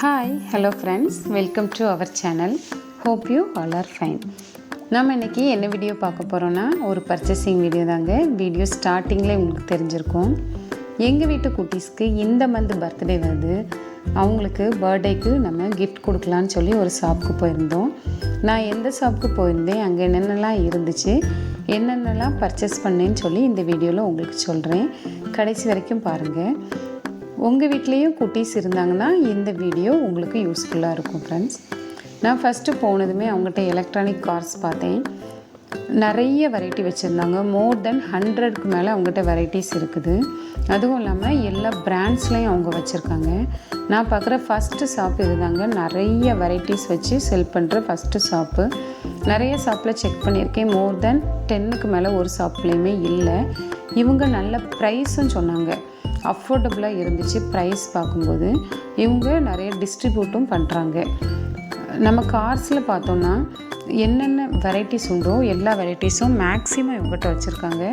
Hi hello friends, welcome to our channel. Hope you all are fine. நம்ம இன்றைக்கி என்ன video பார்க்க போகிறோன்னா ஒரு பர்ச்சேசிங் வீடியோ தாங்க. வீடியோ ஸ்டார்டிங்கில் உங்களுக்கு தெரிஞ்சிருக்கும். எங்கள் வீட்டு குட்டீஸ்க்கு இந்த மந்த் பர்த்டே வருது. அவங்களுக்கு பர்த்டேக்கு நம்ம கிஃப்ட் கொடுக்கலான்னு சொல்லி ஒரு ஷாப்புக்கு போயிருந்தோம். நான் எந்த ஷாப்புக்கு போயிருந்தேன், அங்கே என்னென்னலாம் இருந்துச்சு, என்னென்னலாம் பர்ச்சேஸ் பண்ணேன்னு சொல்லி இந்த வீடியோவில் உங்களுக்கு சொல்கிறேன். கடைசி வரைக்கும் பாருங்கள். உங்கள் வீட்லேயும் குட்டீஸ் இருந்தாங்கன்னா இந்த வீடியோ உங்களுக்கு யூஸ்ஃபுல்லாக இருக்கும் ஃப்ரெண்ட்ஸ். நான் ஃபஸ்ட்டு போனதுமே அவங்ககிட்ட எலக்ட்ரானிக் கார்ஸ் பார்த்தேன். நிறைய வெரைட்டி வச்சுருந்தாங்க. மோர் தென் 100க்கு மேலே அவங்ககிட்ட வெரைட்டிஸ் இருக்குது. அதுவும் இல்லாமல் எல்லா பிராண்ட்ஸ்லேயும் அவங்க வச்சுருக்காங்க. நான் பார்க்குற ஃபஸ்ட்டு ஷாப் இதுதாங்க. நிறைய வெரைட்டிஸ் வச்சு செல் பண்ணுற ஃபஸ்ட்டு ஷாப்பு. நிறைய ஷாப்பில் செக் பண்ணியிருக்கேன். மோர் தென் 10க்கு மேலே ஒரு ஷாப்லேயுமே இல்லை. இவங்க நல்ல ப்ரைஸும் சொன்னாங்க. அஃபோர்டபுளாக இருந்துச்சு ப்ரைஸ் பார்க்கும்போது. இவங்க நிறைய டிஸ்ட்ரிபியூட்டும் பண்ணுறாங்க. நம்ம கார்ஸில் பார்த்தோன்னா என்னென்ன வெரைட்டிஸ் உண்டோ எல்லா வெரைட்டிஸும் மேக்ஸிமம் இவங்ககிட்ட வச்சுருக்காங்க.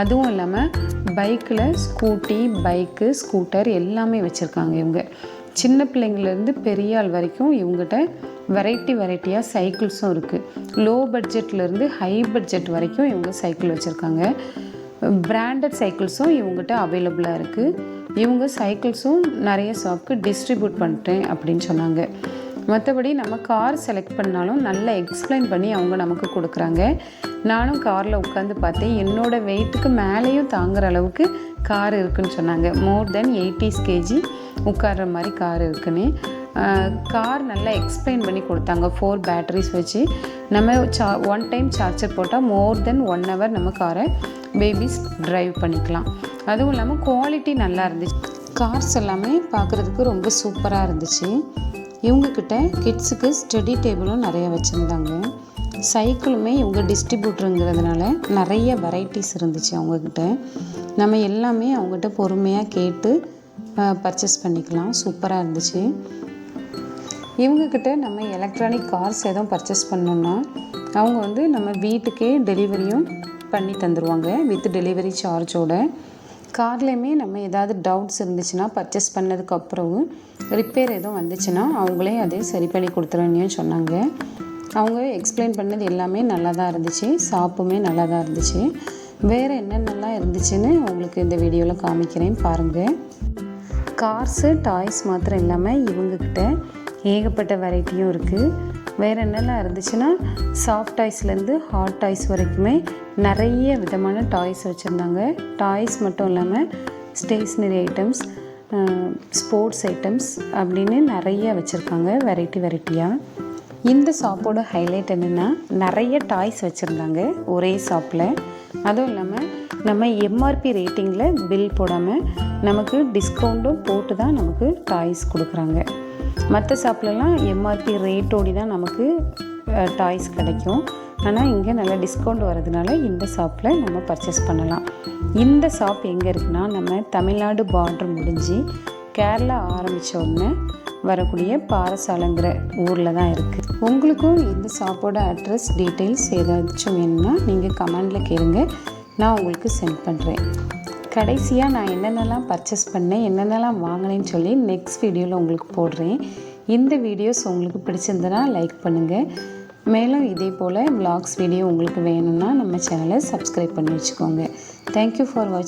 அதுவும் இல்லாமல் பைக்கில் ஸ்கூட்டி, பைக்கு, ஸ்கூட்டர் எல்லாமே வச்சுருக்காங்க. இவங்க சின்ன பிள்ளைங்கள்லேருந்து பெரிய ஆள் வரைக்கும் இவங்ககிட்ட வெரைட்டியாக சைக்கிள்ஸும் இருக்குது. லோ பட்ஜெட்லேருந்து ஹை பட்ஜெட் வரைக்கும் இவங்க சைக்கிள் வச்சுருக்காங்க. பிராண்டட் சைக்கிள்ஸும் இவங்ககிட்ட அவைலபிளாக இருக்குது. இவங்க சைக்கிள்ஸும் நிறைய ஷாப்புக்கு டிஸ்ட்ரிபியூட் பண்ணிட்டேன் அப்படின்னு சொன்னாங்க. மற்றபடி நம்ம கார் செலக்ட் பண்ணாலும் நல்லா எக்ஸ்பிளைன் பண்ணி அவங்க நமக்கு கொடுக்குறாங்க. நானும் காரில் உட்காந்து பார்த்தேன். என்னோடய வெயிட்டுக்கு மேலேயும் தாங்குகிற அளவுக்கு கார் இருக்குதுன்னு சொன்னாங்க. மோர் தென் 80 kg உட்கார்ற மாதிரி கார் இருக்குன்னு. கார் நல்லா எக்ஸ்பிளைன் பண்ணி கொடுத்தாங்க. 4 பேட்டரிஸ் வச்சு நம்ம ஒன் டைம் சார்ஜர் போட்டால் மோர் தென் 1 hour நம்ம காரை பேபிஸ் ட்ரைவ் பண்ணிக்கலாம். அதுவும் இல்லாமல் குவாலிட்டி நல்லா இருந்துச்சு. கார்ஸ் எல்லாமே பார்க்குறதுக்கு ரொம்ப சூப்பராக இருந்துச்சு. இவங்கக்கிட்ட கிட்ஸுக்கு ஸ்டடி டேபிளும் நிறைய வச்சுருந்தாங்க. சைக்கிளுமே இவங்க டிஸ்ட்ரிபியூட்டருங்கிறதுனால நிறைய வெரைட்டிஸ் இருந்துச்சு அவங்கக்கிட்ட. நம்ம எல்லாமே அவங்ககிட்ட பொறுமையாக கேட்டு பர்ச்சேஸ் பண்ணிக்கலாம். சூப்பராக இருந்துச்சு. இவங்கக்கிட்ட நம்ம எலக்ட்ரானிக் கார்ஸ் எதுவும் பர்ச்சேஸ் பண்ணோன்னா அவங்க நம்ம வீட்டுக்கே டெலிவரியும் பண்ணி தந்துடுவாங்க வித் டெலிவரி சார்ஜோட. கார்லேயுமே நம்ம ஏதாவது டவுட்ஸ் இருந்துச்சுன்னா பர்ச்சேஸ் பண்ணதுக்கப்புறம் ரிப்பேர் எதுவும் வந்துச்சுன்னா அவங்களே அதே சரி பண்ணி கொடுத்துருன்னு சொன்னாங்க. அவங்க எக்ஸ்பிளைன் பண்ணது எல்லாமே நல்லா தான் இருந்துச்சு. ஷாப்புமே நல்லா தான் இருந்துச்சு. வேறு என்னென்னலாம் இருந்துச்சுன்னு உங்களுக்கு இந்த வீடியோவில் காமிக்கிறேன் பாருங்கள். கார்ஸு, டாய்ஸ் மாத்திரம் இல்லாமல் இவங்கக்கிட்ட ஏகப்பட்ட வெரைட்டியும் இருக்குது. வேறு என்னெல்லாம் இருந்துச்சுன்னா சாஃப்ட் டாய்ஸ்லேருந்து ஹாட் டாய்ஸ் வரைக்குமே நிறைய விதமான டாய்ஸ் வச்சுருந்தாங்க. டாய்ஸ் மட்டும் இல்லாமல் ஸ்டேஷ்னரி ஐட்டம்ஸ், ஸ்போர்ட்ஸ் ஐட்டம்ஸ் அப்படின்னு நிறைய வச்சுருக்காங்க வெரைட்டியாக. இந்த ஷாப்போட ஹைலைட் என்னென்னா நிறைய டாய்ஸ் வச்சுருந்தாங்க ஒரே ஷாப்பில். அதுவும் இல்லாமல் நம்ம எம்ஆர்பி ரேட்டிங்கில் பில் போடாமல் நமக்கு டிஸ்கவுண்ட்டும் போட்டு தான் நமக்கு டாய்ஸ் கொடுக்குறாங்க. மற்ற ஷாப்லலாம் எம்ஆர்பி ரேட்டோடி தான் நமக்கு டாய்ஸ் கிடைக்கும். ஆனால் இங்கே நல்லா டிஸ்கவுண்ட் வரதுனால இந்த ஷாப்பில் நம்ம பர்ச்சேஸ் பண்ணலாம். இந்த ஷாப் எங்கே இருக்குன்னா நம்ம தமிழ்நாடு பார்டர் முடிஞ்சு கேரளா ஆரம்பித்த உடனே வரக்கூடிய பாரசாலைங்கிற ஊரில் தான் இருக்குது. உங்களுக்கும் இந்த ஷாப்போட அட்ரஸ் டீட்டெயில்ஸ் ஏதாச்சும் வேணும்னா நீங்கள் கமெண்டில் கேளுங்க, நான் உங்களுக்கு சென்ட் பண்ணுறேன். கடைசியாக நான் என்னென்னலாம் பர்ச்சேஸ் பண்ணேன், என்னென்னலாம் வாங்கினேன்னு சொல்லி நெக்ஸ்ட் வீடியோவில் உங்களுக்கு போடுறேன். இந்த வீடியோஸ் உங்களுக்கு பிடிச்சிருந்தனா லைக் பண்ணுங்கள். மேலும் இதே போல் vlogs வீடியோ உங்களுக்கு வேணும்னா நம்ம சேனலை சப்ஸ்கிரைப் பண்ணி வச்சுக்கோங்க. தேங்க்யூ ஃபார் வாட்சிங்.